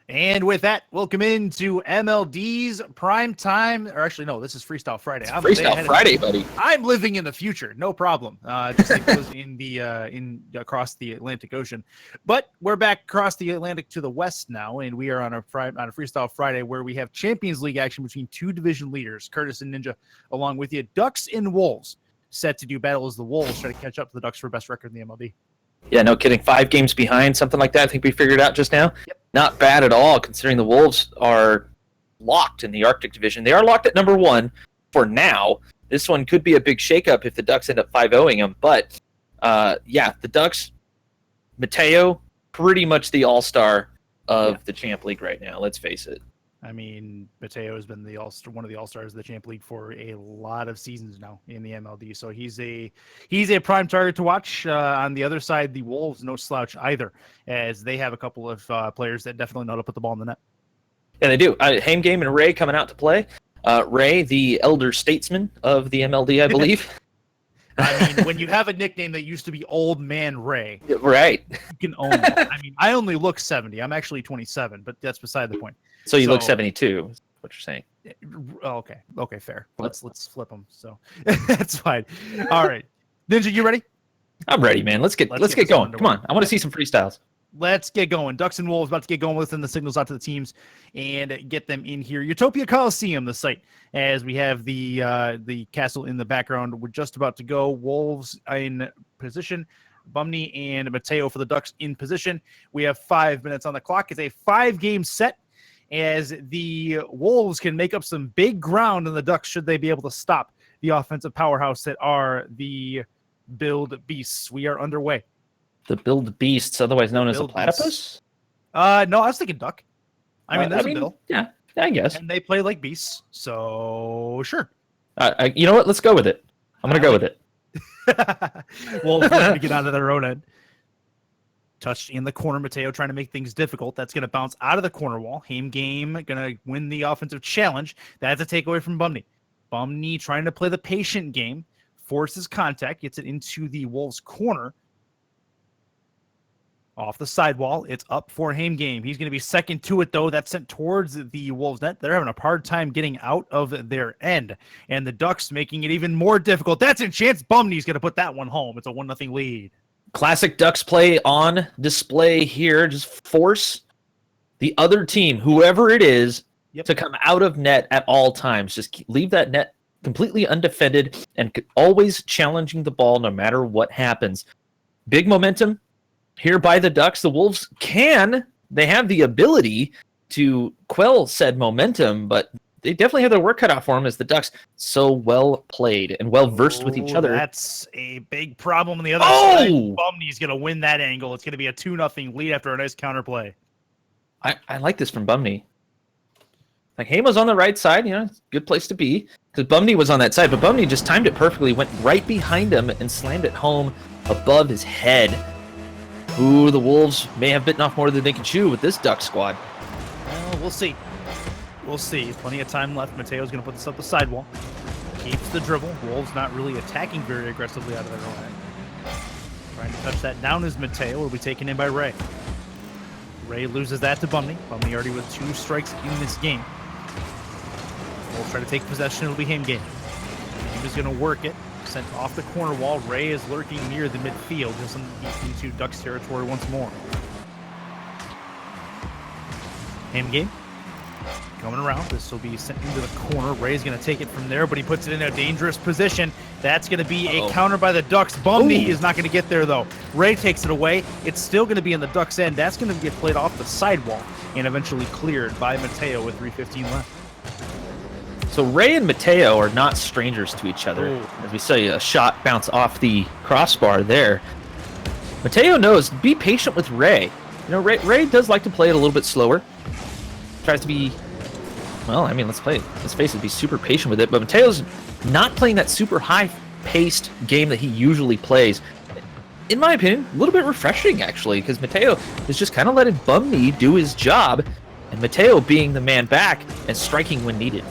And with that, welcome into MLD's prime time. Or actually, no, this is Freestyle Friday. I'm Freestyle Friday, buddy. I'm living in the future, no problem. Just like those in across the Atlantic Ocean. But we're back across the Atlantic to the west now, and we are on a Freestyle Friday where we have Champions League action between two division leaders, Curtis and Ninja, along with you, Ducks and Wolves, set to do battle as the Wolves try to catch up to the Ducks for best record in the MLB. Yeah, no kidding. 5 games behind, something like that. I think we figured out just now. Yep. Not bad at all, considering the Wolves are locked in the Arctic Division. They are locked at number 1 for now. This one could be a big shakeup if the Ducks end up 5-0ing them. But, yeah, the Ducks, Mateo, pretty much the all-star of the Champ League right now. Let's face it. I mean, Mateo has been one of the all-stars of the Champ League for a lot of seasons now in the MLD. So he's a prime target to watch. On the other side, the Wolves, no slouch either, as they have a couple of players that definitely know how to put the ball in the net. Yeah, they do. Game and Ray coming out to play. Ray, the elder statesman of the MLD, I believe. I mean, when you have a nickname that used to be Old Man Ray, right? You can own it. I mean, I only look 70. I'm actually 27, but that's beside the point. So you look 72, is what you're saying. Okay, fair. Let's flip them. So that's fine. All right, Ninja, you ready? I'm ready, man. Let's get going. Come on, I want to see some freestyles. Let's get going. Ducks and Wolves about to get going within the signals out to the teams and get them in here. Utopia Coliseum, the site, as we have the castle in the background. We're just about to go. Wolves in position. Bumney and Mateo for the Ducks in position. We have 5 minutes on the clock. It's a 5-game set, as the Wolves can make up some big ground in the Ducks should they be able to stop the offensive powerhouse that are the Build Beasts. We are underway. The Build Beasts, otherwise known as a platypus? No, I was thinking duck. There's a bill. Yeah, I guess. And they play like beasts, so sure. You know what? Let's go with it. I'm going to go with it. Wolves looking to get out of their own end. Touched in the corner, Mateo trying to make things difficult. That's going to bounce out of the corner wall. Game going to win the offensive challenge. That's a takeaway from Bumney. Bumney trying to play the patient game, forces contact, gets it into the Wolves' corner. Off the sidewall, it's up for Game. He's going to be second to it, though. That's sent towards the Wolves' net. They're having a hard time getting out of their end. And the Ducks making it even more difficult. That's a chance. Bumney's going to put that one home. It's a 1-0 lead. Classic Ducks play on display here. Just force the other team, whoever it is, to come out of net at all times. Just leave that net completely undefended and always challenging the ball no matter what happens. Big momentum here by the Ducks. The Wolves they have the ability to quell said momentum, but they definitely have their work cut out for them as the Ducks so well played and well versed with each other. That's a big problem on the other side. Bumney's going to win that angle. It's going to be a 2-0 lead after a nice counterplay. I like this from Bumney. Like, Hamo's on the right side, good place to be, because Bumney was on that side, but Bumney just timed it perfectly, went right behind him and slammed it home above his head. Ooh, the Wolves may have bitten off more than they can chew with this Duck squad. Well, we'll see. We'll see. Plenty of time left. Mateo's going to put this up the sidewall. Keeps the dribble. Wolves not really attacking very aggressively out of their own end. Trying to touch that down is Mateo. Will be taken in by Ray. Ray loses that to Bumney. Bumney already with 2 strikes in this game. Wolves try to take possession. It'll be Game. He was going to work it. Sent off the corner wall. Ray is lurking near the midfield, just into Ducks territory once more. Game coming around. This will be sent into the corner. Ray's going to take it from there, but he puts it in a dangerous position. That's going to be a counter by the Ducks. Bumney is not going to get there, though. Ray takes it away. It's still going to be in the Ducks' end. That's going to get played off the sidewall and eventually cleared by Mateo with 3:15 left. So Ray and Mateo are not strangers to each other. As we say, a shot bounce off the crossbar there. Mateo knows, be patient with Ray. Ray does like to play it a little bit slower. Tries to be, let's face it, be super patient with it. But Mateo's not playing that super high-paced game that he usually plays. In my opinion, a little bit refreshing, actually, because Mateo is just kind of letting Bumney do his job, and Mateo being the man back and striking when needed.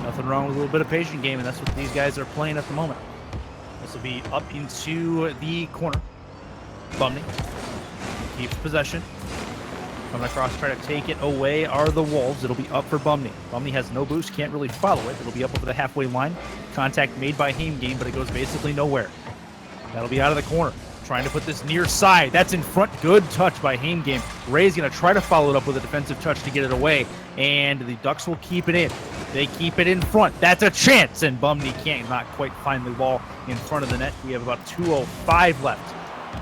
Nothing wrong with a little bit of patient game, and that's what these guys are playing at the moment. This will be up into the corner. Bumney keeps possession. Coming across, try to take it away are the Wolves. It'll be up for Bumney. Bumney has no boost, can't really follow it. It'll be up over the halfway line. Contact made by Game, but it goes basically nowhere. That'll be out of the corner. Trying to put this near side. That's in front. Good touch by Game. Ray's going to try to follow it up with a defensive touch to get it away, and the Ducks will keep it in. They keep it in front. That's a chance, and Bumney can't not quite find the ball in front of the net. We have about 2:05 left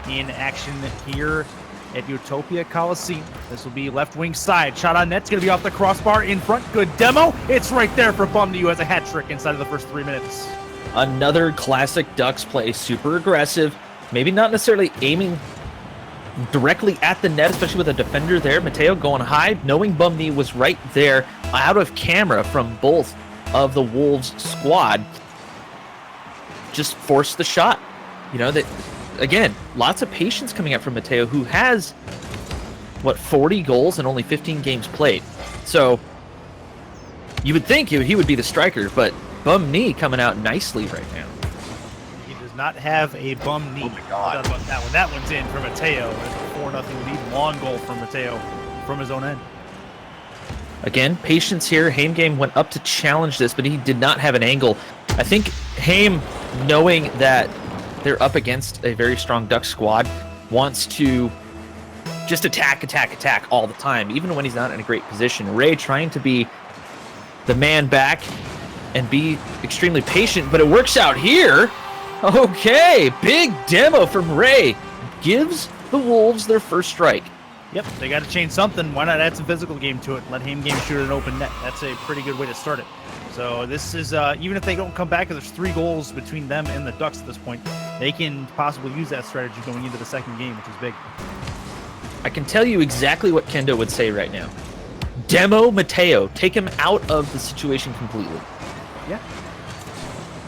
in action here at Utopia Coliseum. This will be left wing side. Shot on net's going to be off the crossbar in front. Good demo. It's right there for Bumney, who has a hat trick inside of the first 3 minutes. Another classic Ducks play, super aggressive, maybe not necessarily aiming directly at the net, especially with a defender there. Mateo going high, knowing Bumney was right there, out of camera from both of the Wolves squad. Just forced the shot. You know, that again, lots of patience coming up from Mateo, who has, 40 goals and only 15 games played. So you would think he would be the striker, but Bumney coming out nicely right now. He does not have a bum knee. Oh my God. About that one. That one's in for Mateo. It's a 4-0 lead. Long goal from Mateo from his own end. Again, patience here. Game went up to challenge this, but he did not have an angle. I think Haim, knowing that they're up against a very strong Duck squad, wants to just attack all the time, even when he's not in a great position. Ray trying to be the man back and be extremely patient, but it works out here. Okay, big demo from Ray. Gives the Wolves their first strike. Yep, they got to change something. Why not add some physical game to it? Let Game shoot an open net. That's a pretty good way to start it. So this is, even if they don't come back, there's 3 goals between them and the Ducks at this point. They can possibly use that strategy going into the second game, which is big. I can tell you exactly what Kendo would say right now. Demo Mateo. Take him out of the situation completely. Yeah,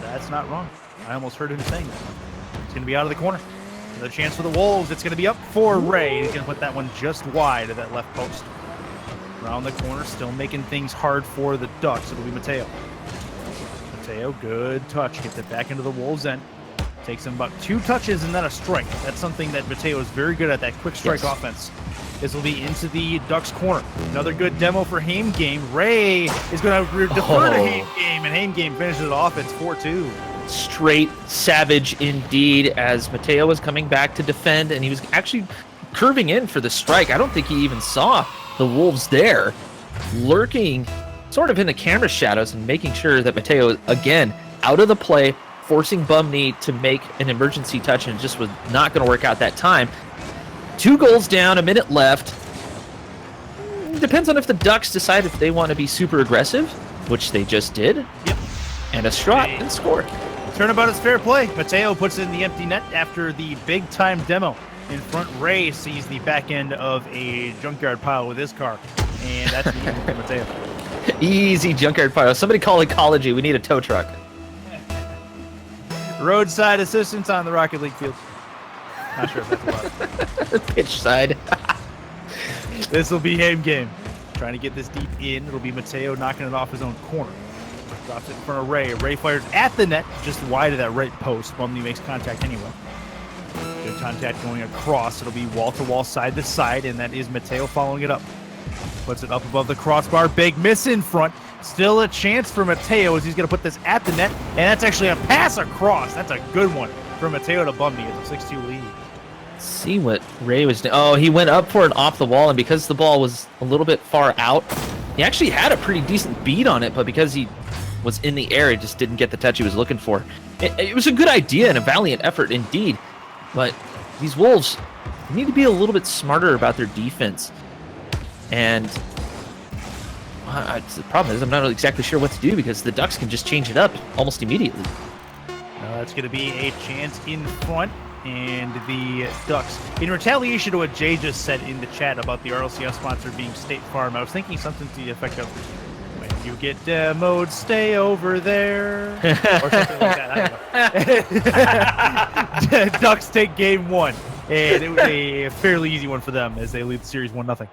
that's not wrong. I almost heard him saying that. It's going to be out of the corner. Another chance for the Wolves. It's going to be up for Ray. He's going to put that one just wide of that left post. Around the corner, still making things hard for the Ducks. It'll be Mateo. Mateo, good touch. Gets it back into the Wolves' end. Takes him about 2 touches and then a strike. That's something that Mateo is very good at, that quick strike offense. This will be into the Ducks' corner. Another good demo for Game. Ray is going to defer to Game, and Game finishes it off. It's 4-2. Straight savage indeed, as Mateo was coming back to defend, and he was actually curving in for the strike. I don't think he even saw the Wolves there, lurking sort of in the camera shadows and making sure that Mateo, again, out of the play, forcing Bumney to make an emergency touch, and it just was not going to work out that time. 2 goals down, a minute left. Depends on if the Ducks decide if they want to be super aggressive, which they just did. Yep. And a shot and score. Turnabout is fair play. Mateo puts it in the empty net after the big-time demo. In front, Ray sees the back end of a junkyard pile with his car, and that's the end for Mateo. Easy junkyard pile. Somebody call ecology. We need a tow truck. Roadside assistance on the Rocket League field. Not sure if that's allowed. Pitch side. This will be Game. Trying to get this deep in. It'll be Mateo knocking it off his own corner. Drops it in front of Ray. Ray fires at the net, just wide of that right post. Bumney makes contact anyway. Good contact going across. It'll be wall-to-wall, side-to-side, and that is Mateo following it up. Puts it up above the crossbar. Big miss in front. Still a chance for Mateo as he's going to put this at the net, and that's actually a pass across. That's a good one from Mateo to Bumney. It's a 6-2 lead. See what Ray was doing. Oh, he went up for it off the wall, and because the ball was a little bit far out, he actually had a pretty decent beat on it, but because he was in the air, he just didn't get the touch he was looking for. It was a good idea and a valiant effort indeed, but these Wolves need to be a little bit smarter about their defense. And the problem is I'm not exactly sure what to do, because the Ducks can just change it up almost immediately. That's going to be a chance in front, and the Ducks, in retaliation to what Jay just said in the chat about the RLCS sponsor being State Farm, I was thinking something to the effect of, when you get demoed, stay over there, or something like that. I don't know. Ducks take game 1, and it was a fairly easy one for them as they lead the series 1-0.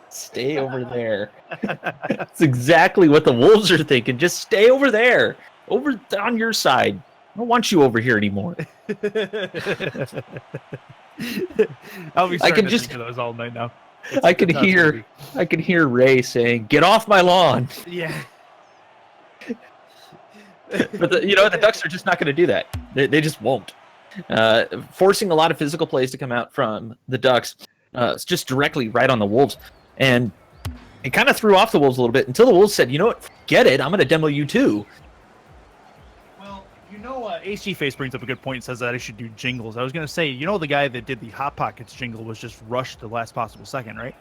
Stay over there. That's exactly what the Wolves are thinking. Just stay over there. Over on your side. I don't want you over here anymore. I'll be I starting can to just- think of those all night now. I can hear Ray saying, "Get off my lawn." Yeah. But the Ducks are just not going to do that. They just won't. Forcing a lot of physical plays to come out from the Ducks, it's just directly right on the Wolves, and it kind of threw off the Wolves a little bit until the Wolves said, "You know what? Get it. I'm going to demo you too." Well, HG Face brings up a good point and says that I should do jingles. I was going to say, the guy that did the Hot Pockets jingle was just rushed the last possible second, right?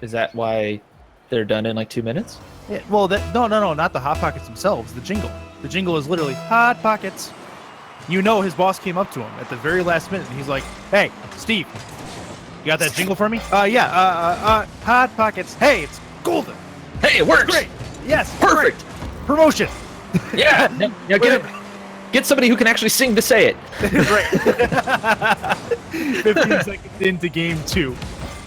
Is that why they're done in like 2 minutes? Yeah, well, no, not the Hot Pockets themselves. The jingle. The jingle is literally Hot Pockets. His boss came up to him at the very last minute, and he's like, "Hey, Steve, you got that jingle for me?" Yeah. Hot Pockets. Hey, it's golden. Hey, it works. Great. Yes. Perfect. Great. Promotion. Yeah. Now get somebody who can actually sing to say it. Right. 15 seconds into game 2.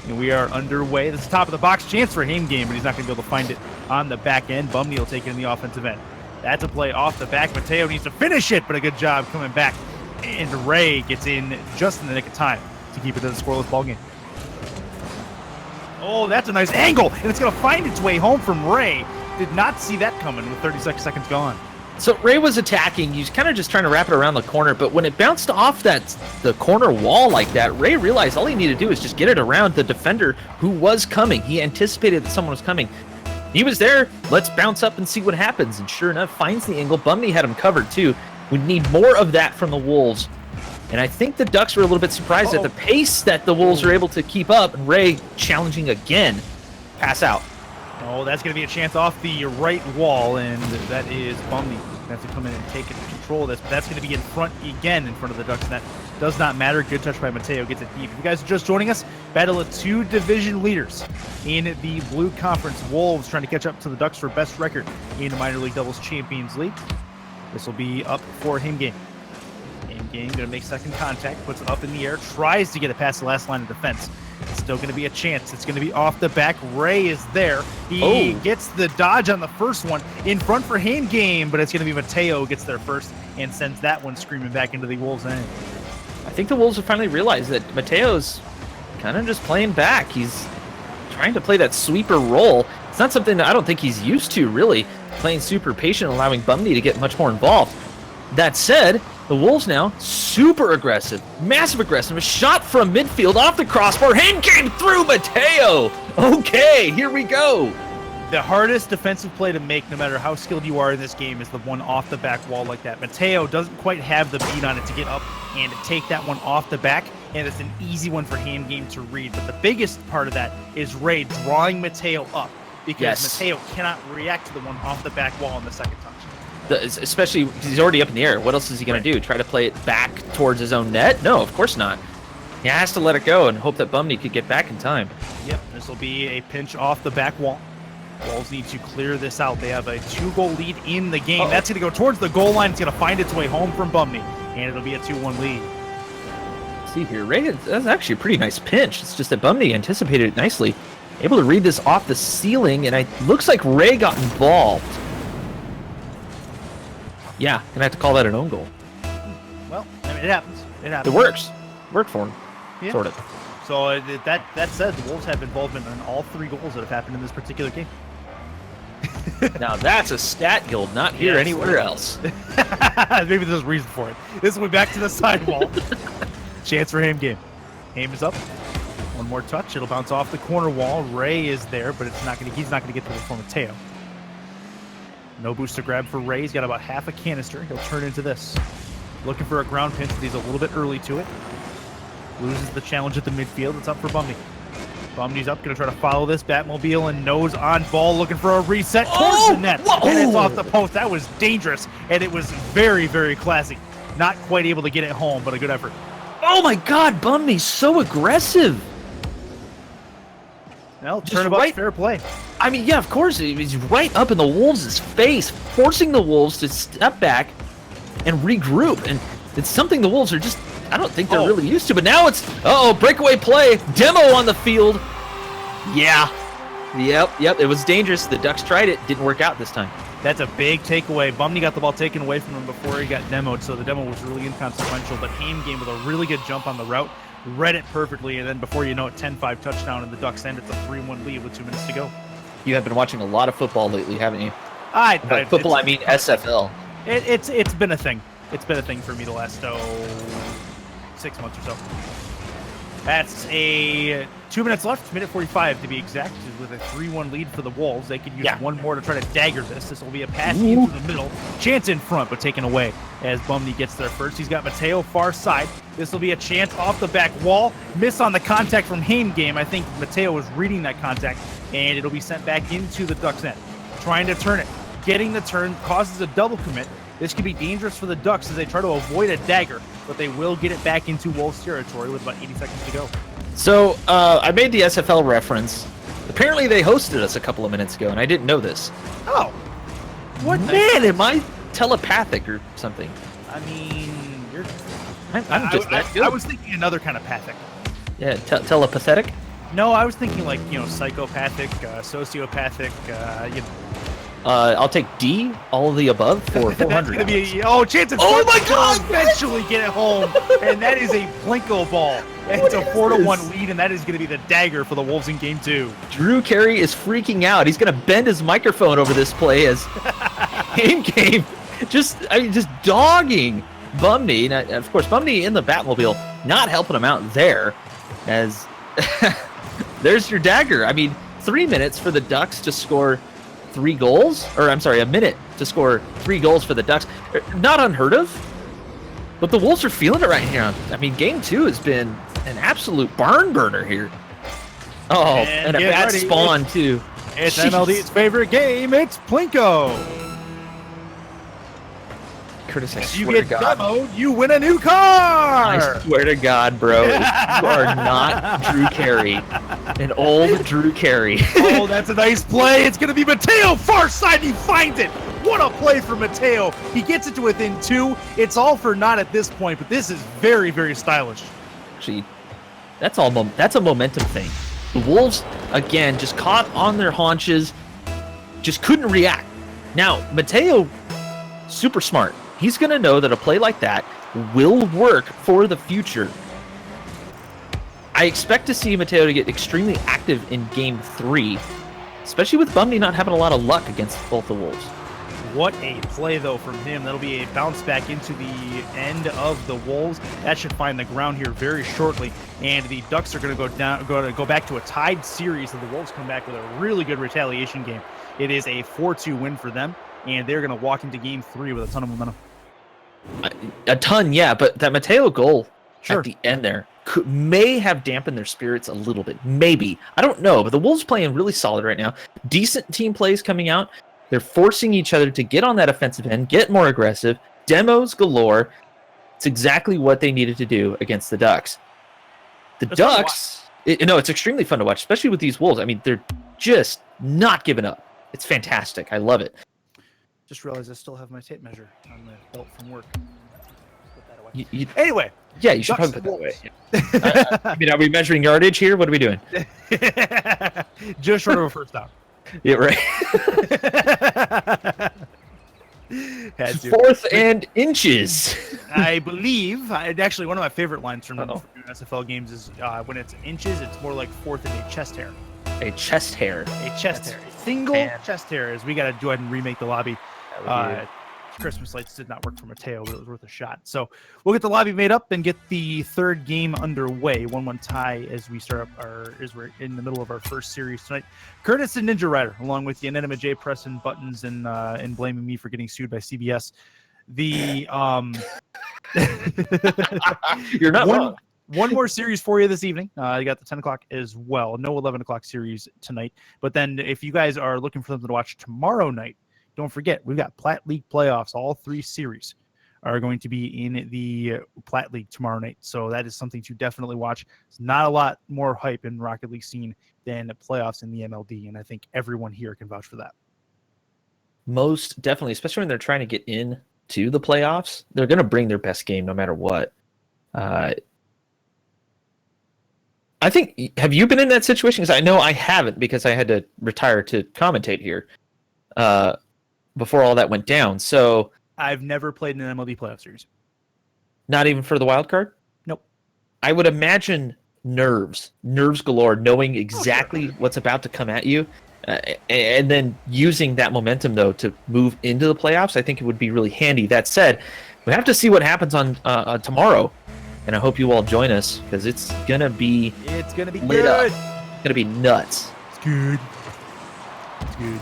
And we are underway. This is top of the box chance for Game, but he's not going to be able to find it on the back end. Bumney will take it in the offensive end. That's a play off the back. Mateo needs to finish it, but a good job coming back. And Ray gets in just in the nick of time to keep it a scoreless ball game. Oh, that's a nice angle, and it's going to find its way home from Ray. Did not see that coming with 36 seconds gone. So Ray was attacking. He was kind of just trying to wrap it around the corner, but when it bounced off the corner wall like that, Ray realized all he needed to do is just get it around the defender who was coming. He anticipated that someone was coming. He was there. Let's bounce up and see what happens. And sure enough, finds the angle. Bumney had him covered too. We need more of that from the Wolves. And I think the Ducks were a little bit surprised at the pace that the Wolves were able to keep up. And Ray challenging again. Pass out. Oh, that's going to be a chance off the right wall, and that is Bumney. Have to come in and take control of this. But that's going to be in front again, in front of the Ducks. And that does not matter. Good touch by Mateo. Gets it deep. If you guys are just joining us, battle of 2 division leaders in the Blue Conference. Wolves trying to catch up to the Ducks for best record in the Minor League Doubles Champions League. This will be up for Game. Game going to make second contact. Puts it up in the air. Tries to get it past the last line of defense. It's still going to be a chance. It's going to be off the back. Ray is there. He gets the dodge on the first one in front for Game, but it's going to be Mateo who gets there first and sends that one screaming back into the Wolves' end. I think the Wolves have finally realized that Mateo's kind of just playing back. He's trying to play that sweeper role. It's not something that I don't think he's used to, really, playing super patient, allowing Bumney to get much more involved. That said, the Wolves now, super aggressive, massive aggressive. A shot from midfield off the crossbar. Hand came through Mateo. Okay, here we go. The hardest defensive play to make, no matter how skilled you are in this game, is the one off the back wall like that. Mateo doesn't quite have the beat on it to get up and take that one off the back, and it's an easy one for Game to read. But the biggest part of that is Ray drawing Mateo up, because Mateo cannot react to the one off the back wall on the second touch. Especially because he's already up in the air. What else is he going to do? Try to play it back towards his own net? No, of course not. He has to let it go and hope that Bumney could get back in time. Yep, this will be a pinch off the back wall. Wolves need to clear this out. They have a 2-goal lead in the game. That's going to go towards the goal line. It's going to find its way home from Bumney, and it'll be a 2-1 lead. Let's see here, Ray, that's actually a pretty nice pinch. It's just that Bumney anticipated it nicely. Able to read this off the ceiling, and it looks like Ray got involved. Yeah, gonna have to call that an own goal. Well, I mean, it happens. It works. Worked for him, sort of. So that said, the Wolves have involvement in all 3 goals that have happened in this particular game. Now that's a stat guild, not here anywhere else. Maybe there's a reason for it. This one back to the sidewall. Chance for Game. Game is up. One more touch. It'll bounce off the corner wall. Ray is there, but he's not gonna get to the form of Mateo. No boost to grab for Ray. He's got about half a canister. He'll turn into this. Looking for a ground pinch, but he's a little bit early to it. Loses the challenge at the midfield. It's up for Bumney. Bumney's up, going to try to follow this. Batmobile and nose on ball, looking for a reset towards the net. And it's off the post. That was dangerous, and it was very, very classy. Not quite able to get it home, but a good effort. Oh my God, Bumney's so aggressive. Well, turnabout's fair play. I mean, yeah, of course. He's right up in the Wolves' face, forcing the Wolves to step back and regroup. And it's something the Wolves are just, I don't think they're really used to. But now it's, breakaway play, demo on the field. Yeah. Yep. It was dangerous. The Ducks tried it. Didn't work out this time. That's a big takeaway. Bumney got the ball taken away from him before he got demoed, so the demo was really inconsequential. But Haim game with a really good jump on the route, read it perfectly, and then before you know it, 10-5 touchdown, and the Ducks end. It's a 3-1 lead with 2 minutes to go. You have been watching a lot of football lately, haven't you? By football, I mean SFL. It's been a thing. It's been a thing for me the last 6 months or so. That's a 2 minutes left, minute 45 to be exact, with a 3-1 lead for the Wolves. They could use one more to try to dagger this. This will be a pass into the middle. Chance in front, but taken away as Bumney gets there first. He's got Mateo far side. This will be a chance off the back wall. Miss on the contact from Haim game. I think Mateo was reading that contact, and it'll be sent back into the Ducks' end. Trying to turn it. Getting the turn causes a double commit. This could be dangerous for the Ducks as they try to avoid a dagger, but they will get it back into Wolves territory with about 80 seconds to go. So I made the SFL reference. Apparently they hosted us a couple of minutes ago, and I didn't know this. Oh. What? Man, am I telepathic or something? I mean, I'm just that good. I was thinking another kind of pathic. Yeah, telepathetic? No, I was thinking like, psychopathic, sociopathic, I'll take D, all of the above, for 400. Chance of my God! Eventually get it home, and that is a Plinko ball. It's a 4-1 lead, and that is going to be the dagger for the Wolves in game 2. Drew Carey is freaking out. He's going to bend his microphone over this play as game just dogging Bumney. Now, of course, Bumney in the Batmobile not helping him out there, as there's your dagger. I mean, 3 minutes for the Ducks to score 3 goals, or I'm sorry, a minute to score 3 goals for the Ducks. Not unheard of, but the Wolves are feeling it right now. I mean, game 2 has been an absolute barn burner here. Oh, and a bad spawn too. It's MLD's favorite game. It's Plinko. Curtis, I if swear you to get God. demoed, you win a new car. I swear to God, bro. You are not Drew Carey. An old Drew Carey. Oh, that's a nice play. It's going to be Mateo, far side. He finds it. What a play for Mateo. He gets it to within 2. It's all for naught at this point, but this is very, very stylish. Actually, that's a momentum thing. The Wolves, again, just caught on their haunches, just couldn't react. Now, Mateo, super smart. He's going to know that a play like that will work for the future. I expect to see Mateo to get extremely active in game 3, especially with Bumney not having a lot of luck against both the Wolves. What a play, though, from him. That'll be a bounce back into the end of the Wolves. That should find the ground here very shortly. And the Ducks are going to go back to a tied series, and the Wolves come back with a really good retaliation game. It is a 4-2 win for them, and they're going to walk into game 3 with a ton of momentum. A ton, yeah, but that Mateo goal at the end there may have dampened their spirits a little bit. Maybe. I don't know, but the Wolves playing really solid right now. Decent team plays coming out. They're forcing each other to get on that offensive end, get more aggressive, demos galore. It's exactly what they needed to do against the Ducks. Ducks, it's extremely fun to watch, especially with these Wolves. I mean, they're just not giving up. It's fantastic. I love it. Just realized I still have my tape measure on the belt from work. Put that away. Anyway. Yeah, you should probably put that away. Yeah. I mean, are we measuring yardage here? What are we doing? Just short of a first down. Yeah, right. Fourth and inches. I believe, actually, one of my favorite lines from SFL games is when it's inches, it's more like fourth and a chest hair. A chest hair. A chest hair. A single chest hair. As we got to go ahead and remake the lobby. Christmas lights did not work for Mateo, but it was worth a shot. So we'll get the lobby made up and get the third game underway. 1-1 tie as we start up we're in the middle of our first series tonight. Curtis and Ninja Rider, along with Yanenema J pressing buttons and blaming me for getting sued by CBS. You're not wrong. One more series for you this evening. You got the 10 o'clock as well. No 11 o'clock series tonight. But then if you guys are looking for something to watch tomorrow night, don't forget, we've got Platte League playoffs. All 3 series are going to be in the Platte League tomorrow night. So that is something to definitely watch. It's not a lot more hype in Rocket League scene than the playoffs in the MLD, and I think everyone here can vouch for that. Most definitely, especially when they're trying to get in to the playoffs. They're going to bring their best game no matter what. I think, have you been in that situation? Because I know I haven't, because I had to retire to commentate here. before all that went down. So I've never played in an MLB playoff series. not even for the wild card? Nope. I would imagine nerves galore, knowing exactly what's about to come at you. And then using that momentum, though, to move into the playoffs, I think it would be really handy. That said, we have to see what happens on tomorrow. And I hope you all join us, because it's going to be good. It's going to be nuts. It's good. It's good.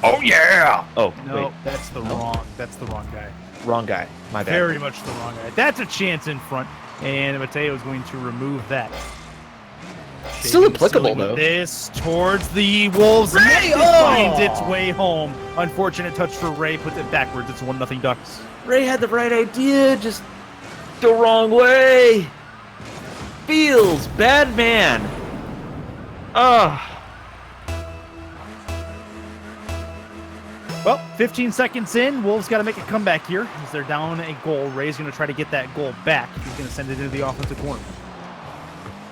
Oh, yeah! Oh, No, wait. that's the wrong guy. Wrong guy. My bad. Very much the wrong guy. That's a chance in front, and Mateo is going to remove that. Still applicable, though. This towards the Wolves. Ray! It finds its way home. Unfortunate touch for Ray. Puts it backwards. It's 1-0 Ducks. Ray had the right idea, just the wrong way. Feels bad, man. Well, 15 seconds in, Wolves got to make a comeback here as they're down a goal. Ray's going to try to get that goal back. He's going to send it into the offensive corner.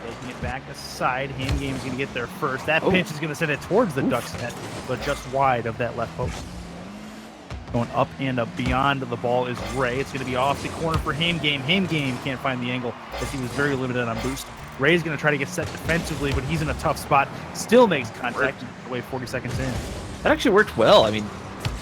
Taking it back aside. Hand Game's going to get there first. That pinch is going to send it towards the Ducks net, but just wide of that left post. Going up and up beyond the ball is Ray. It's going to be off the corner for Ham Game. Ham Game can't find the angle as he was very limited on boost. Ray's going to try to get set defensively, but he's in a tough spot. Still makes contact away 40 seconds in. That actually worked well. I mean,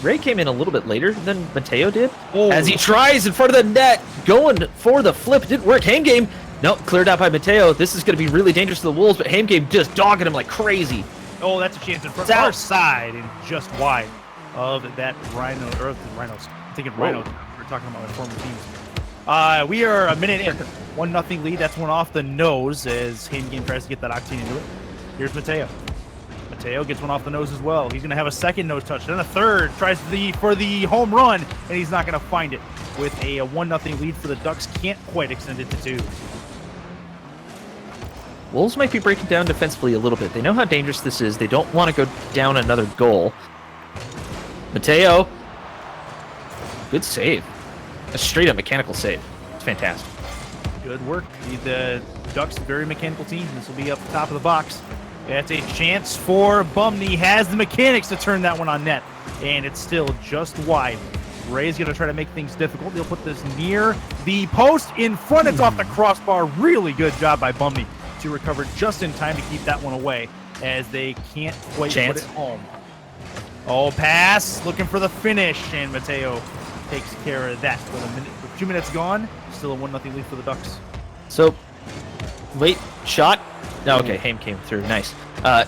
Ray came in a little bit later than Mateo did. As he tries in front of the net, going for the flip. It didn't work. Ham Game, nope, cleared out by Mateo. This is going to be really dangerous to the Wolves, but Ham Game just dogging him like crazy. Oh, that's a chance in front. Far side and just wide of that Rhino, or the Rhinos. I'm thinking Rhinos. We're talking about my former teams. We are a minute in. 1-0 lead. That's one off the nose as Ham Game tries to get that Octane into it. Here's Mateo. Mateo gets one off the nose as well. He's going to have a second nose touch. Then a third. Tries for the home run, and he's not going to find it. With a 1-0 lead for the Ducks. Can't quite extend it to 2. Wolves might be breaking down defensively a little bit. They know how dangerous this is. They don't want to go down another goal. Mateo. Good save. A straight-up mechanical save. It's fantastic. Good work. The Ducks, very mechanical team. This will be up the top of the box. That's a chance for Bumney. Has the mechanics to turn that one on net. And it's still just wide. Ray's going to try to make things difficult. He'll put this near the post in front. It's off the crossbar. Really good job by Bumney to recover just in time to keep that one away as they can't quite put it home. Oh, pass. Looking for the finish. And Mateo takes care of that. With 2 minutes gone, still a 1-0 lead for the Ducks. So, late shot. Oh, okay, Ham came through. Nice.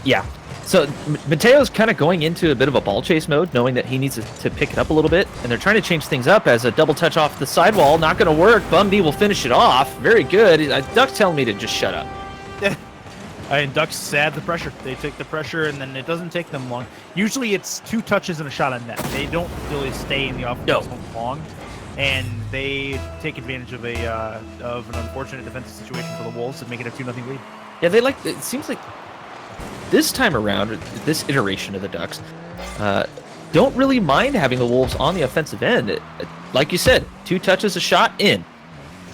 Yeah. So Mateo's kind of going into a bit of a ball chase mode, knowing that he needs to pick it up a little bit, and they're trying to change things up as a double touch off the sidewall. Not going to work. Bumby will finish it off. Very good. Duck's telling me to just shut up. And Ducks add the pressure. They take the pressure, and then it doesn't take them long. Usually it's 2 touches and a shot on net. They don't really stay in the offense long, and they take advantage of an unfortunate defensive situation for the Wolves and make it a 2-0 lead. Yeah, it seems like this time around, this iteration of the Ducks, don't really mind having the Wolves on the offensive end. Like you said, 2 touches, a shot, in.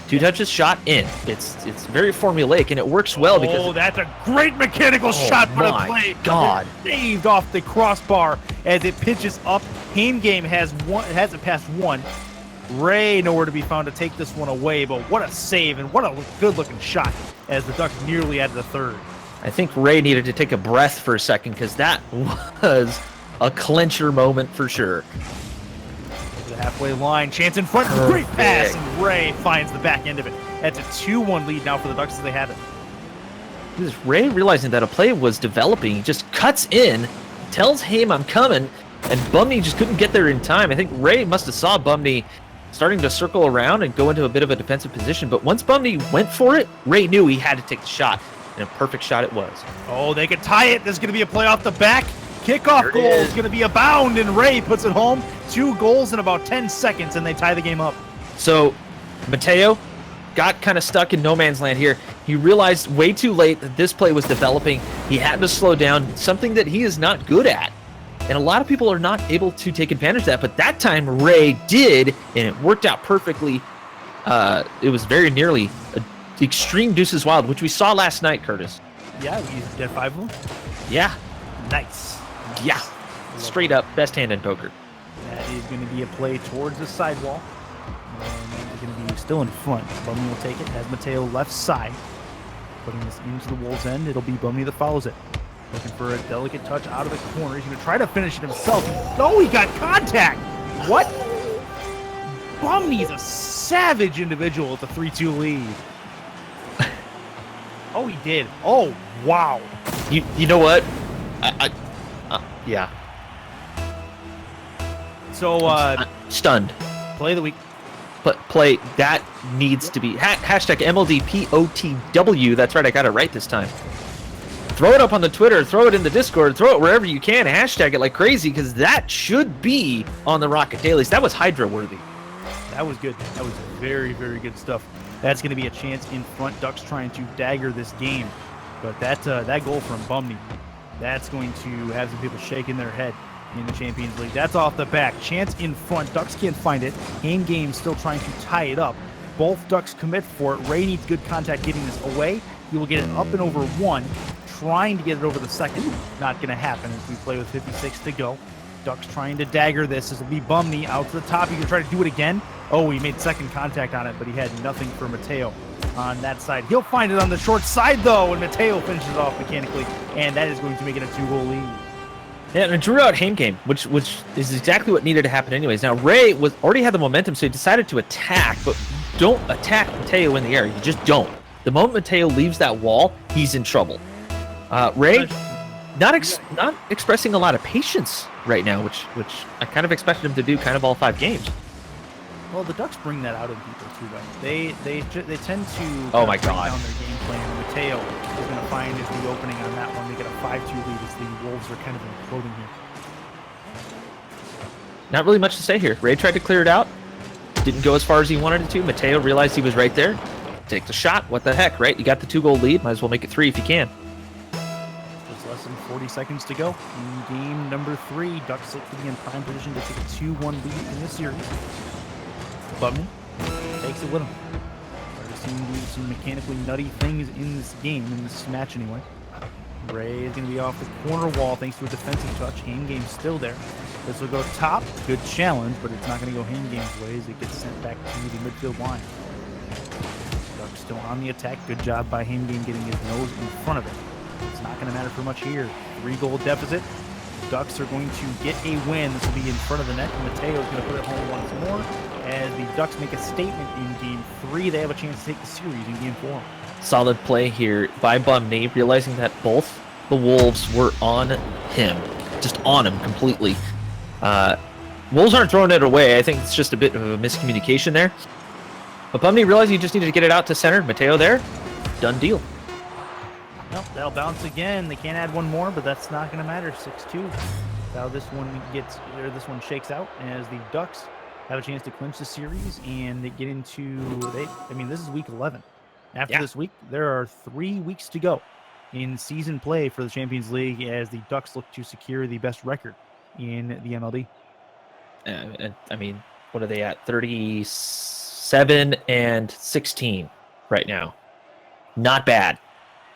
2 touches, shot, in. It's very formulaic, and it works well because... Oh, that's a great mechanical shot for the play. God. Saved off the crossbar as it pitches up. Ham Game has it past 1. Ray nowhere to be found to take this one away, but what a save and what a good-looking shot as the Ducks nearly added the 3rd. I think Ray needed to take a breath for a second because that was a clincher moment for sure. The halfway line, chance in front, great pass, and Ray finds the back end of it. That's a 2-1 lead now for the Ducks as they have it. This Ray realizing that a play was developing, he just cuts in, tells Haim I'm coming, and Bumney just couldn't get there in time. I think Ray must have saw Bumney starting to circle around and go into a bit of a defensive position, but once Bumney went for it, Ray knew he had to take the shot, and a perfect shot it was. Oh, they could tie it. There's going to be a play off the back. Kickoff goal is going to be a bound, and Ray puts it home. 2 goals in about 10 seconds, and they tie the game up. So, Mateo got kind of stuck in no man's land here. He realized way too late that this play was developing. He had to slow down, something that he is not good at. And a lot of people are not able to take advantage of that, but that time Ray did, and it worked out perfectly. It was very nearly an extreme deuces wild, which we saw last night, Curtis. Yeah, we did 5 of them. Yeah. Nice. Yeah. straight up best hand in poker. That is going to be a play towards the sidewall. And they're going to be still in front. Bumney will take it. Has Mateo left side. Putting this into the Wolves' end. It'll be Bumney that follows it. Looking for a delicate touch out of the corner. He's going to try to finish it himself. No, he got contact. What? Bumney's a savage individual with the 3-2 lead. Oh, he did. Oh, wow. You know what? Yeah. So, stunned. play of the week. Play that needs to be hashtag MLDPOTW. That's right, I got it right this time. Throw it up on the Twitter, throw it in the Discord, throw it wherever you can. Hashtag it like crazy because that should be on the Rocket Dailies. That was Hydra worthy. That was good. That was very, very good stuff. That's going to be a chance in front. Ducks trying to dagger this game, but that goal from Bumney, that's going to have some people shaking their head in the Champions League. That's off the back. Chance in front. Ducks can't find it. Hand game still trying to tie it up. Both Ducks commit for it. Ray needs good contact getting this away. He will get it up and over one. Trying to get it over the second. Not going to happen as we play with 56 to go. Ducks trying to dagger this. This will be Bumney out to the top. He can try to do it again. Oh, he made second contact on it, but he had nothing for Mateo on that side. He'll find it on the short side, though, and Mateo finishes off mechanically, and that is going to make it a 2-goal lead. Yeah, and it drew out Hame game, which is exactly what needed to happen anyways. Now, Ray already had the momentum, so he decided to attack, but don't attack Mateo in the air. You just don't. The moment Mateo leaves that wall, he's in trouble. Ray, not expressing a lot of patience right now, which I kind of expected him to do kind of all 5 games. Well, the Ducks bring that out in people too, right? They tend to oh my break God. down their game plan. Mateo is going to find the opening on that one. They get a 5-2 lead as the Wolves are kind of imploding here. Not really much to say here. Ray tried to clear it out. Didn't go as far as he wanted it to. Mateo realized he was right there. Take the shot. What the heck, right? You got the 2-goal lead. Might as well make it 3 if you can. Just less than 40 seconds to go in game number 3. Ducks look to be in prime position to take a 2-1 lead in this series. Bumney takes it with him. Started seeing some mechanically nutty things in this game, in this match anyway. Ray is going to be off the corner wall thanks to a defensive touch. Hand game still there. This will go top. Good challenge, but it's not going to go hand game's way as it gets sent back to the midfield line. Ducks still on the attack. Good job by hand game getting his nose in front of it. It's not going to matter for much here. 3-goal deficit. Ducks are going to get a win. This will be in front of the net. Mateo is going to put it home once more. As the Ducks make a statement in Game 3, they have a chance to take the series in Game 4. Solid play here by Bumney, realizing that both the Wolves were on him. Just on him completely. Wolves aren't throwing it away. I think it's just a bit of a miscommunication there. But Bumney realized he just needed to get it out to center. Mateo there. Done deal. Nope, that'll bounce again. They can't add one more, but that's not going to matter. 6-2. Now this one shakes out as the Ducks have a chance to clinch the series and they get into this is week 11. After this week, there are 3 weeks to go in season play for the Champions League as the Ducks look to secure the best record in the MLD. I mean, what are they at? 37 and 16 right now. Not bad.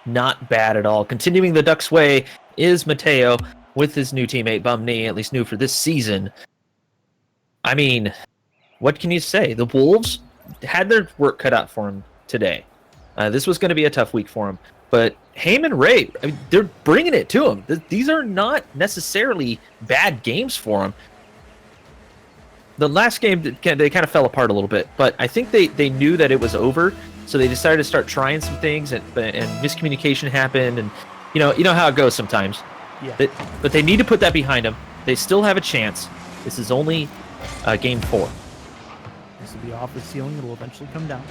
Not bad at all. Continuing the Ducks' way is Mateo with his new teammate Bumney, at least new for this season. I mean, what can you say? The Wolves had their work cut out for him today. This was going to be a tough week for him. But Hame and Ray, I mean, they're bringing it to him. These are not necessarily bad games for him. The last game, they kind of fell apart a little bit. But I think they knew that it was over. So they decided to start trying some things, and miscommunication happened. And you know how it goes sometimes. Yeah. But they need to put that behind them. They still have a chance. This is only Game 4. This will be off the ceiling. It will eventually come down.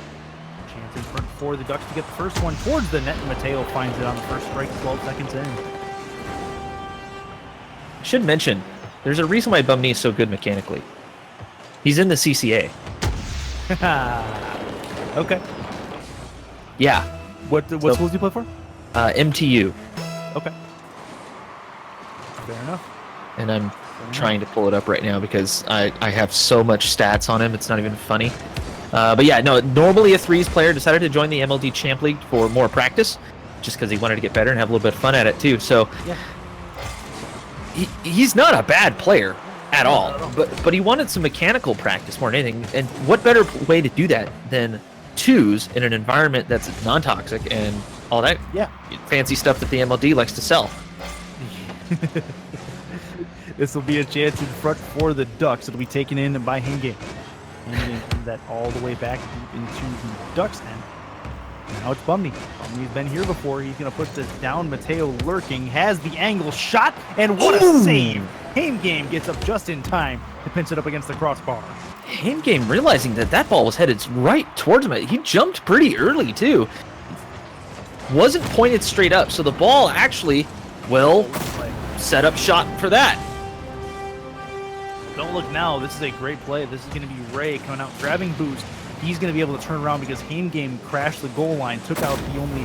Chance in front for the Ducks to get the first one towards the net. And Mateo finds it on the first strike, 12 seconds in. I should mention, there's a reason why Bumney is so good mechanically. He's in the CCA. Okay. Yeah. What schools do you play for? MTU. Okay. Fair enough. And I'm trying to pull it up right now because I have so much stats on him. It's not even funny. But yeah, no, normally a threes player decided to join the MLD Champ League for more practice, just because he wanted to get better and have a little bit of fun at it too. So, yeah. he's not a bad player at all, but he wanted some mechanical practice more than anything. And what better way to do that than twos in an environment that's non-toxic and all that fancy stuff that the MLD likes to sell. This will be a chance in front for the Ducks. It'll be taken in by Hangame. Hangame comes that all the way back deep into the Ducks end. Now it's Bumney. Bumney's been here before. He's going to put this down. Mateo lurking, has the angle shot, and what a save! Hangame gets up just in time to pinch it up against the crossbar. Hangame realizing that ball was headed right towards him. He jumped pretty early, too. Wasn't pointed straight up, so the ball actually, well, set up shot for that. Don't look now. This is a great play. This is going to be Ray coming out, grabbing boost. He's going to be able to turn around because Hangame crashed the goal line, took out the only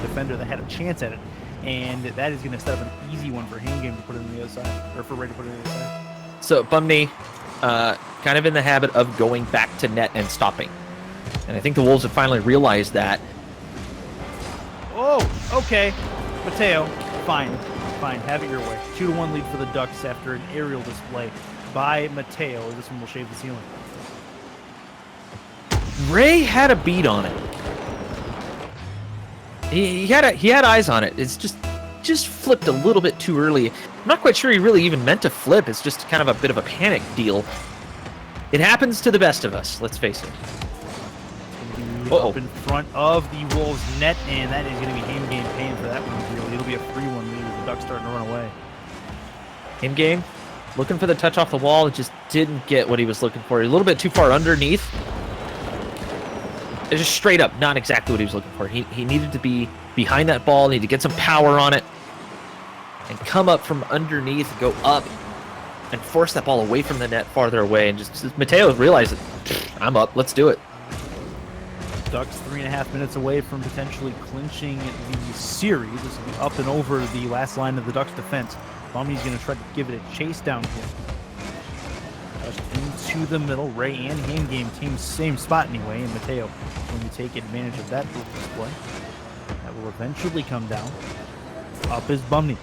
defender that had a chance at it, and that is going to set up an easy one for Hangame to put it on the other side, or for Ray to put it on the other side. So Bumney, kind of in the habit of going back to net and stopping, and I think the Wolves have finally realized that. Oh, okay, Mateo, fine, have it your way. 2-1 lead for the Ducks after an aerial display by Mateo. This one will shave the ceiling. Ray had a beat on it. He had eyes on it. It's just flipped a little bit too early. I'm not quite sure he really even meant to flip. It's just kind of a bit of a panic deal. It happens to the best of us, let's face it. Up in front of the Wolves net, and that is going to be Hangame paying for that one. Really, it'll be a 3-1 lead with the Ducks starting to run away. Hangame looking for the touch off the wall. It just didn't get what he was looking for. A little bit too far underneath. It's just straight up not exactly what he was looking for. He needed to be behind that ball, needed to get some power on it, and come up from underneath, go up, and force that ball away from the net farther away. And just Mateo realized that I'm up, let's do it. Ducks 3.5 minutes away from potentially clinching the series. This will be up and over the last line of the Ducks defense. Bumney's going to try to give it a chase down here. Just into the middle. Ray and Hangame team same spot anyway, and Mateo when you take advantage of that display. That will eventually come down. Up is Bumney.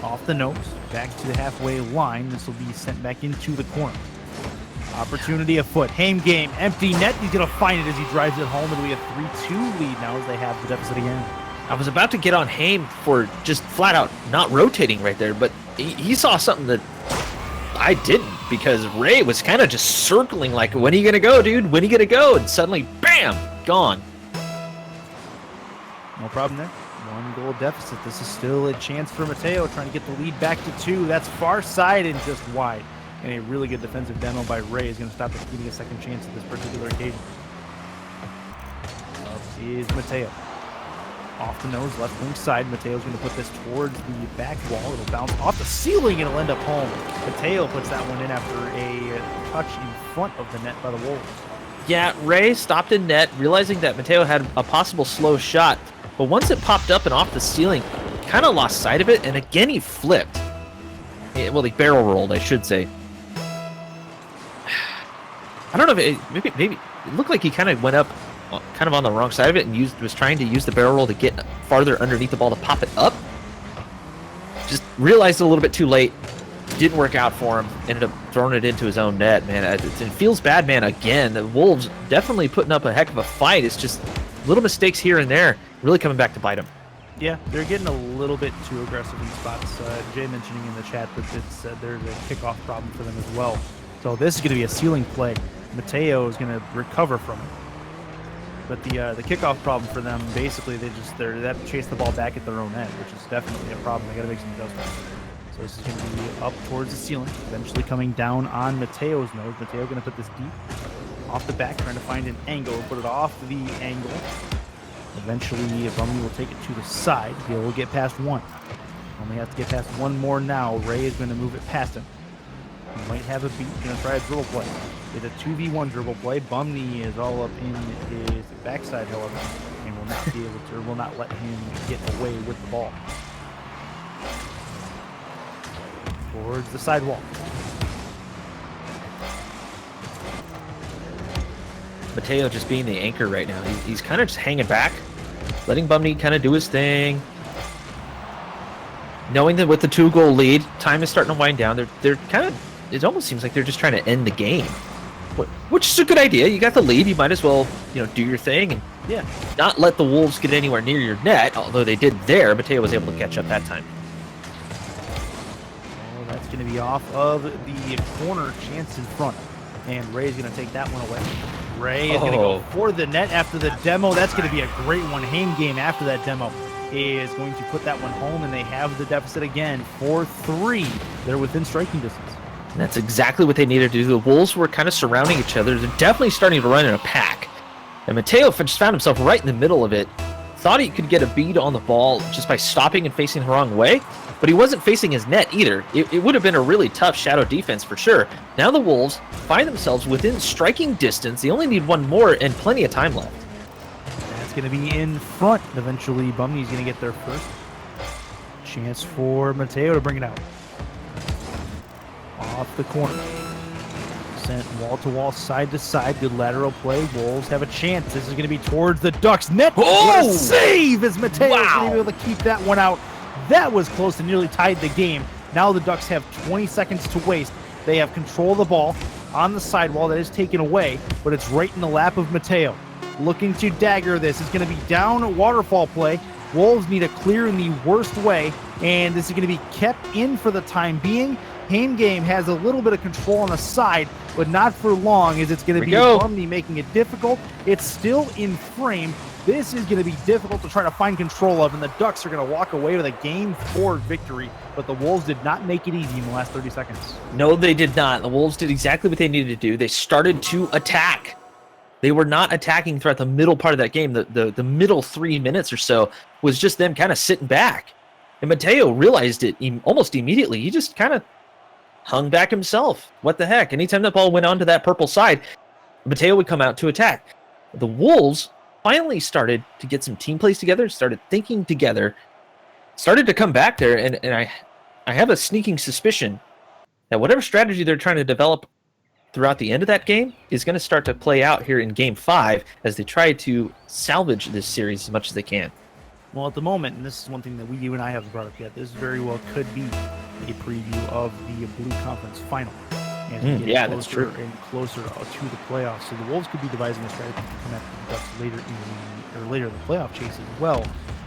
Off the nose, back to the halfway line. This will be sent back into the corner. Opportunity afoot. Hangame, empty net. He's going to find it as he drives it home. It'll be a 3-2 lead now as they have the deficit again. I was about to get on Haim for just flat out not rotating right there, but he saw something that I didn't, because Ray was kind of just circling like, when are you going to go, dude? When are you going to go? And suddenly, bam, gone. No problem there. 1 goal deficit. This is still a chance for Mateo trying to get the lead back to 2. That's far side and just wide. And a really good defensive demo by Ray is going to stop us getting a second chance at this particular occasion. Up is Mateo. Off the nose, left wing side. Mateo's going to put this towards the back wall. It'll bounce off the ceiling and it'll end up home. Mateo puts that one in after a touch in front of the net by the Wolves. Yeah, Ray stopped in net, realizing that Mateo had a possible slow shot. But once it popped up and off the ceiling, kind of lost sight of it. And again, he flipped. Well, he barrel rolled, I should say. I don't know if maybe it looked like he kind of went up kind of on the wrong side of it and was trying to use the barrel roll to get farther underneath the ball to pop it up. Just realized it a little bit too late. Didn't work out for him. Ended up throwing it into his own net, man. It feels bad, man, again. The Wolves definitely putting up a heck of a fight. It's just little mistakes here and there really coming back to bite them. Yeah, they're getting a little bit too aggressive in spots. Jay mentioning in the chat that there's a kickoff problem for them as well. So this is going to be a ceiling play. Mateo is going to recover from it. But the kickoff problem for them, basically, they have to chase the ball back at their own end, which is definitely a problem. They got to make some adjustments. So this is going to be up towards the ceiling, eventually coming down on Mateo's nose. Mateo going to put this deep off the back, trying to find an angle, put it off the angle. Eventually, Bumney will take it to the side. He will get past one. Only have to get past one more now. Ray is going to move it past him. He might have a beat. He's going to try a dribble play. It's a 2v1 dribble play. Bumney is all up in his backside, however, and will not be able to, or will not let him get away with the ball. Towards the sidewall. Mateo just being the anchor right now. He's kind of just hanging back, letting Bumney kind of do his thing. knowing that with the 2-goal lead, time is starting to wind down. They're kind of, it almost seems like they're just trying to end the game, which is a good idea. You got the lead, you might as well, do your thing and not let the Wolves get anywhere near your net, although they did there. Mateo was able to catch up that time. Oh, that's going to be off of the corner, chance in front. And Ray's going to take that one away. Ray is going to go for the net after the demo. That's going to be a great one. Haim game after that demo is going to put that one home, and they have the deficit again, 4-3. They're within striking distance. And that's exactly what they needed to do. The Wolves were kind of surrounding each other. They're definitely starting to run in a pack. And Mateo just found himself right in the middle of it. Thought he could get a bead on the ball just by stopping and facing the wrong way, but he wasn't facing his net either. It would have been a really tough shadow defense for sure. Now the Wolves find themselves within striking distance. They only need one more and plenty of time left. That's going to be in front. Eventually, Bumney's going to get there first. Chance for Mateo to bring it out. Off the corner. Sent wall to wall, side to side. Good lateral play. Wolves have a chance. This is going to be towards the Ducks net. What a save as Mateo is going to be able to keep that one out. That was close to nearly tied the game. Now the Ducks have 20 seconds to waste. They have control of the ball on the sidewall. That is taken away, but it's right in the lap of Mateo. Looking to dagger this. Is going to be down waterfall play. Wolves need a clear in the worst way, and this is going to be kept in for the time being. Haim game has a little bit of control on the side, but not for long, as it's going to be Bumney making it difficult. It's still in frame. This is going to be difficult to try to find control of, and the Ducks are going to walk away with a Game 4 victory, but the Wolves did not make it easy in the last 30 seconds. No, they did not. The Wolves did exactly what they needed to do. They started to attack. They were not attacking throughout the middle part of that game. The middle 3 minutes or so was just them kind of sitting back. And Mateo realized it almost immediately. He just kind of hung back himself. What the heck? Anytime the ball went onto that purple side, Mateo would come out to attack. The Wolves finally started to get some team plays together, started thinking together, started to come back there, and I have a sneaking suspicion that whatever strategy they're trying to develop throughout the end of that game is going to start to play out here in Game 5 as they try to salvage this series as much as they can. Well, at the moment, and this is one thing that you and I haven't brought up yet, this very well could be a preview of the Blue Conference Final. As we get that's true. And closer to the playoffs. So the Wolves could be devising a strategy to come after the Ducks later in the playoff chase as well.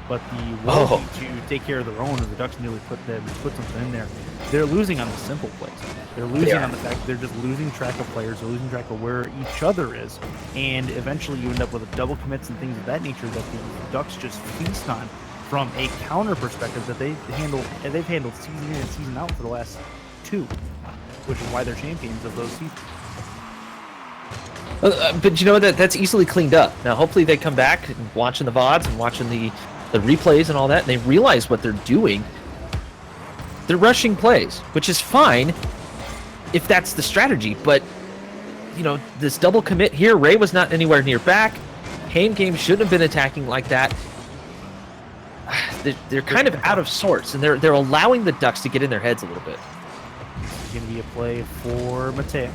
But the Wolves need to take care of their own, and the Ducks nearly put something in there. They're losing on the simple plays. They're losing on the fact that they're just losing track of players. They're losing track of where each other is. And eventually you end up with a double commits and things of that nature that the Ducks just feast on from a counter perspective that they've handled season in and season out for the last 2, which is why they're champions of those seasons. But you know that's easily cleaned up. Now hopefully they come back and watching the VODs and watching the replays and all that, and they realize what they're doing. They're rushing plays, which is fine if that's the strategy, but this double commit here, Ray was not anywhere near back. Haim game shouldn't have been attacking like that. They're kind of out of sorts, and they're allowing the Ducks to get in their heads a little bit. This is going to be a play for Mateo.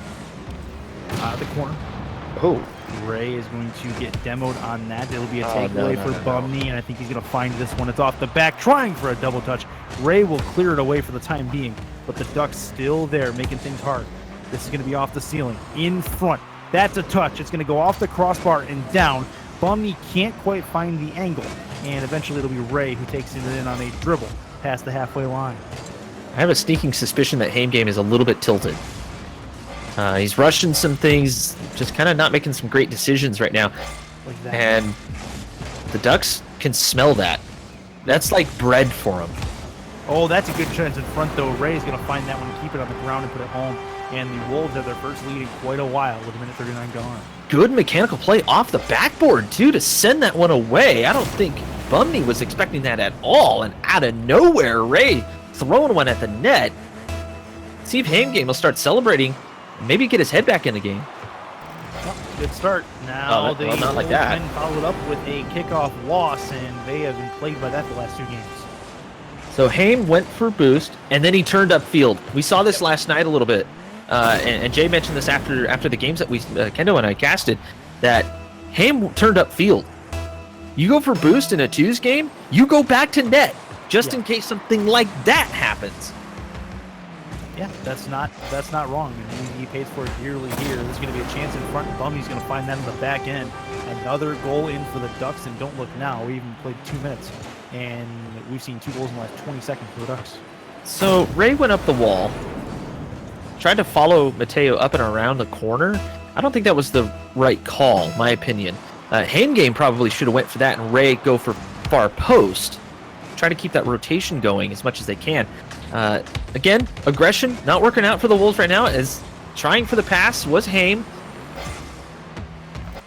The corner. Oh. Ray is going to get demoed on that. It'll be a takeaway for Bumney, and I think he's going to find this one. It's off the back, trying for a double touch. Ray will clear it away for the time being, but the Ducks still there, making things hard. This is going to be off the ceiling, in front. That's a touch. It's going to go off the crossbar and down. Bumney can't quite find the angle, and eventually it'll be Ray who takes it in on a dribble past the halfway line. I have a sneaking suspicion that Haim game is a little bit tilted. He's rushing some things, just kind of not making some great decisions right now. Like that. And the Ducks can smell that. That's like bread for them. Oh, that's a good chance in front, though. Ray's going to find that one, keep it on the ground, and put it home. And the Wolves have their first lead in quite a while with 1:39 gone. Good mechanical play off the backboard, too, to send that one away. I don't think Bumney was expecting that at all. And out of nowhere, Ray throwing one at the net. See if Haim game will start celebrating. Maybe get his head back in the game. Oh, good start. Now they not like that. Followed up with a kickoff loss, and they have been plagued by that the last 2 games. So Haim went for boost, and then he turned upfield. We saw this last night a little bit, and Jay mentioned this after the games that we Kendo and I casted, that Haim turned upfield. You go for boost in a twos game, you go back to net. just in case something like that happens. Yeah, that's not wrong. And he pays for it dearly here. There's going to be a chance in front. Bumney's going to find that in the back end. Another goal in for the Ducks, and don't look now. We even played 2 minutes, and we've seen 2 goals in the last 20 seconds for the Ducks. So Ray went up the wall, tried to follow Mateo up and around the corner. I don't think that was the right call, my opinion. Game probably should have went for that, and Ray go for far post. Try to keep that rotation going as much as they can. Again, aggression not working out for the Wolves right now, as trying for the pass was Haim.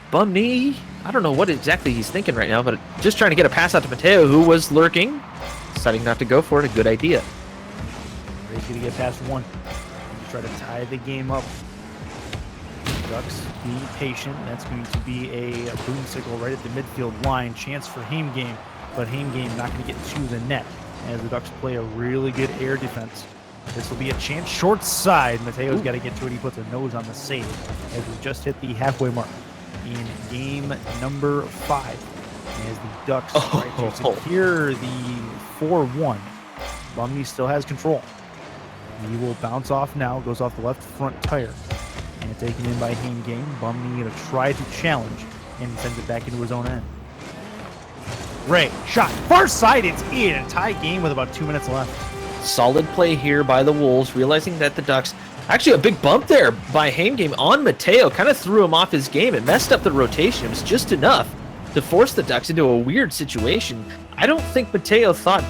Bum knee. I don't know what exactly he's thinking right now, but just trying to get a pass out to Mateo, who was lurking. Deciding not to go for it, a good idea. Ray's going to get past one. Try to tie the game up. Ducks be patient. That's going to be a boom signal right at the midfield line. Chance for Game, but Game not going to get to the net as the Ducks play a really good air defense. This will be a chance short side. Mateo's got to get to it. He puts a nose on the save as we just hit the halfway mark in game number 5. As the Ducks try to secure the 4-1. Bumney still has control. He will bounce off now, goes off the left front tire. And taken in by Game. Bumney going to try to challenge and sends it back into his own end. Ray, shot, far side, it's in. A tie game with about 2 minutes left. Solid play here by the Wolves, realizing that the Ducks, actually a big bump there by Game on Mateo, kind of threw him off his game. It messed up the rotation. It was just enough to force the Ducks into a weird situation. I don't think Mateo thought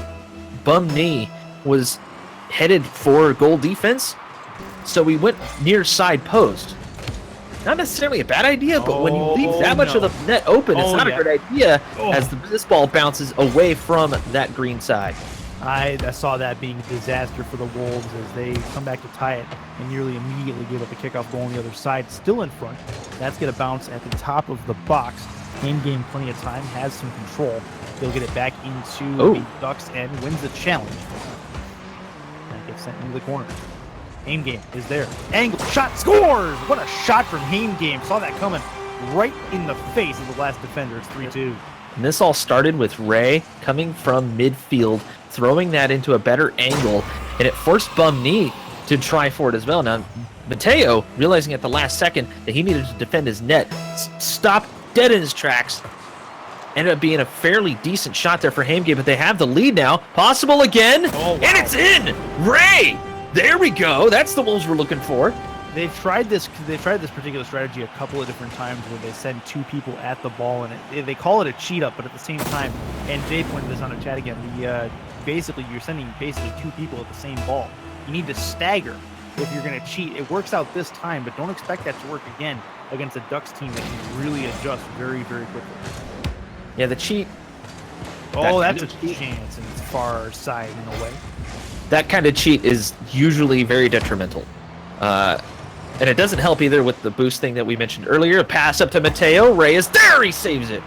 Bumney was headed for goal defense, so we went near side post. Not necessarily a bad idea, but when you leave that much of the net open, it's not a good idea as this ball bounces away from that green side. I saw that being a disaster for the Wolves as they come back to tie it and nearly immediately give up a kickoff goal on the other side, still in front. That's going to bounce at the top of the box. Game plenty of time, has some control. He'll get it back into the Ducks and wins the challenge. That gets sent into the corner. Game is there. Angle shot, scores! What a shot from Game. Saw that coming right in the face of the last defender. It's 3-2. And this all started with Ray coming from midfield, throwing that into a better angle, and it forced Bumney to try for it as well. Now, Mateo, realizing at the last second that he needed to defend his net, stopped dead in his tracks. Ended up being a fairly decent shot there for Game, but they have the lead now. Possible again, and it's in! Ray! There we go. That's the Wolves we're looking for. They've tried this particular strategy a couple of different times where they send 2 people at the ball, and they call it a cheat up, but at the same time, and Jay pointed this on the chat again, basically you're sending 2 people at the same ball. You need to stagger if you're going to cheat. It works out this time, but don't expect that to work again against a Ducks team that can really adjust very, very quickly. Yeah, the cheat. That's a chance, and it's far side in a way. That kind of cheat is usually very detrimental. And it doesn't help either with the boost thing that we mentioned earlier. A pass up to Mateo. Ray is there. He saves it.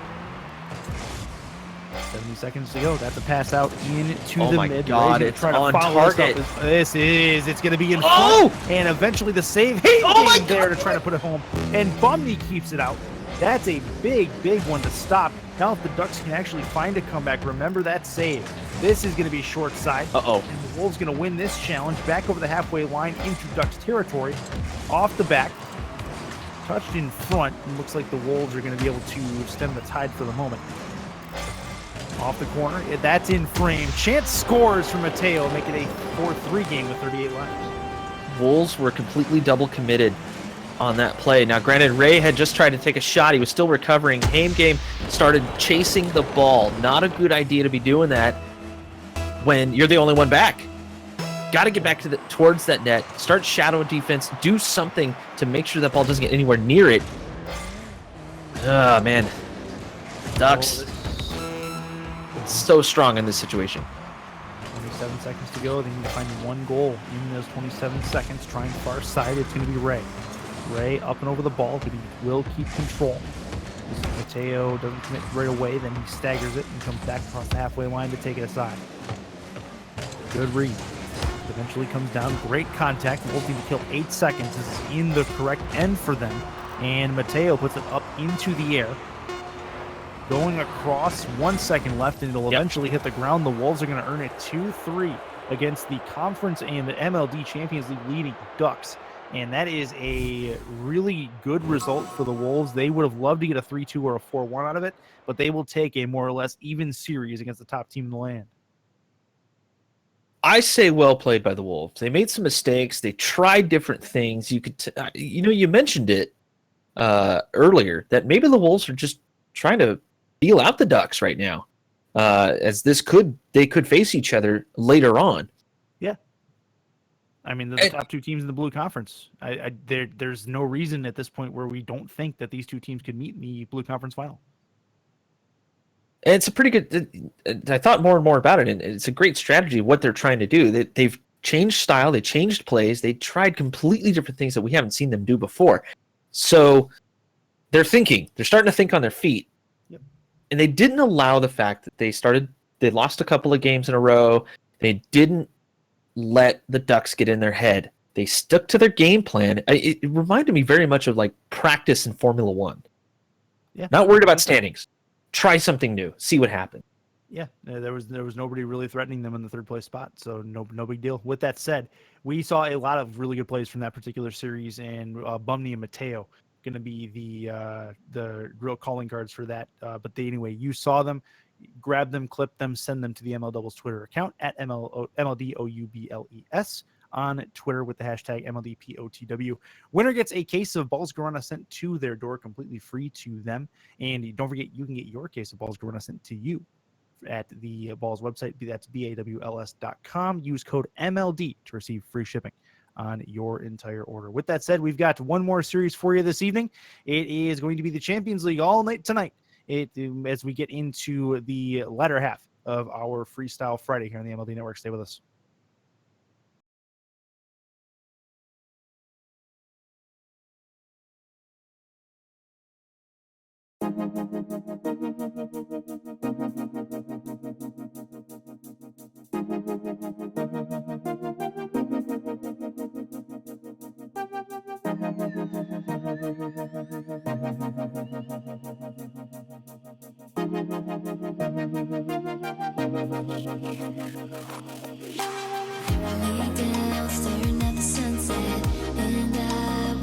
70 seconds to go. That's a pass out into the mid. Oh my God, it's on target. It's going to be in front. And eventually the save. There to try to put it home. And Bumney keeps it out. That's a big, big one to stop. Now if the Ducks can actually find a comeback, remember that save. This is going to be short side. And the Wolves going to win this challenge back over the halfway line into Ducks territory. Off the back. Touched in front. And looks like the Wolves are going to be able to stem the tide for the moment. Off the corner. That's in frame. Chance scores from Mateo, make it a 4-3 game with 38 left. Wolves were completely double committed on that play. Now, granted, Ray had just tried to take a shot. He was still recovering. Game started chasing the ball. Not a good idea to be doing that when you're the only one back. Got to get back to towards that net. Start shadow defense. Do something to make sure that ball doesn't get anywhere near it. Oh, man. Ducks. So strong in this situation. 27 seconds to go. They need to find 1 goal in those 27 seconds. Trying far side. It's going to be Ray. Ray up and over the ball, but he will keep control. Mateo doesn't commit right away, then he staggers it and comes back across the halfway line to take it aside. Good read. Eventually comes down. Great contact. Wolves need to kill 8 seconds. This is in the correct end for them. And Mateo puts it up into the air. going across, 1 second left, and it'll eventually hit the ground. The Wolves are going to earn it 2-3 against the conference and the MLD Champions League leading Ducks. And that is a really good result for the Wolves. They would have loved to get a 3-2 or a 4-1 out of it, but they will take a more or less even series against the top team in the land. I say well played by the Wolves. They made some mistakes. They tried different things. You could, you mentioned it earlier that maybe the Wolves are just trying to feel out the Ducks right now, as they could face each other later on. Yeah, I mean the top two teams in the Blue Conference. There's no reason at this point where we don't think that these two teams could meet in the Blue Conference final. And it's a pretty good. I thought more and more about it, and it's a great strategy of what they're trying to do. They've changed style, they changed plays, they tried completely different things that we haven't seen them do before. So they're starting to think on their feet. Yep. And they didn't allow the fact that they lost a couple of games in a row. They didn't let the Ducks get in their head. They stuck to their game plan. It reminded me very much of like practice in Formula One. Yeah. Not worried about standings. Try something new. See what happens. Yeah, there was nobody really threatening them in the third place spot, so no big deal. With that said, we saw a lot of really good plays from that particular series, and Bumney and Mateo going to be the real calling cards for that. But anyway, you saw them, grab them, clip them, send them to the ML Doubles Twitter account at MLDOUBLES on Twitter with the hashtag MLDPOTW. Winner gets a case of Balls Guarana sent to their door completely free to them. And don't forget, you can get your case of Balls Guarana sent to you at the Balls website. That's BAWLS.com. Use code MLD to receive free shipping on your entire order. With that said, we've got one more series for you this evening. It is going to be the Champions League all night tonight as we get into the latter half of our Freestyle Friday here on the MLD Network. Stay with us. Lay down, staring at the sunset, and I